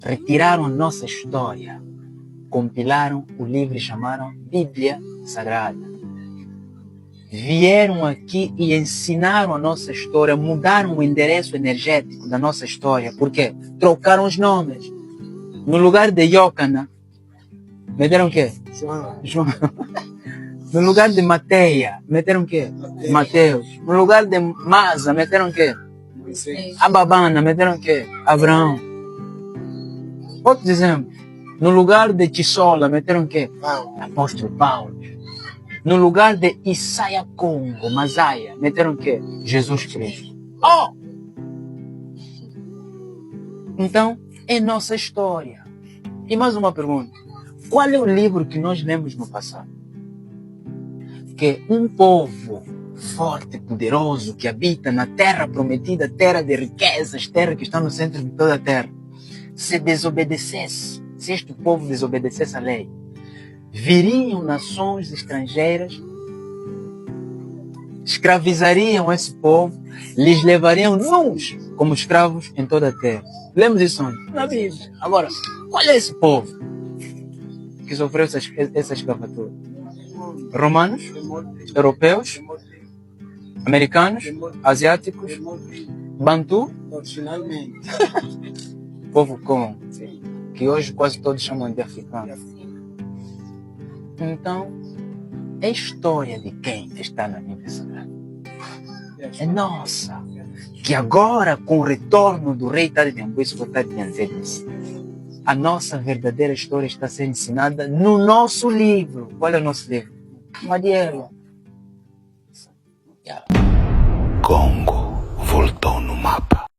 retiraram a nossa história, compilaram o livro e chamaram Bíblia Sagrada. Vieram aqui e ensinaram a nossa história, mudaram o endereço energético da nossa história. Por quê? Trocaram os nomes. No lugar de Iócana, meteram o quê? João. No lugar de Mateia, meteram o quê? Mateus. No lugar de Masa, meteram o quê? Ababana, meteram o quê? Abraão. Outro exemplo. No lugar de Tissola, meteram o quê? Apóstolo Paulo. No lugar de Isaia Congo, Masaia, meteram o quê? Jesus Cristo. Oh! Então, é nossa história. E mais uma pergunta. Qual é o livro que nós lemos no passado? Que um povo forte, poderoso, que habita na terra prometida, terra de riquezas, terra que está no centro de toda a terra, se desobedecesse, se este povo desobedecesse a lei, viriam nações estrangeiras, escravizariam esse povo, lhes levariam nus como escravos em toda a terra. Lemos isso onde? Na Bíblia. Agora, qual é esse povo que sofreu essa escravatura? Romanos? Europeus? Americanos? Asiáticos? Bantu? Povo Congo, que hoje quase todos chamam de africano. Então, é a história de quem está na Bíblia Sagrada. É nossa. Que agora, com o retorno do rei Tadembu, isso que eu estou dizendo isso, a nossa verdadeira história está sendo ensinada no nosso livro. Qual é o nosso livro? Madielo. Congo voltou no mapa.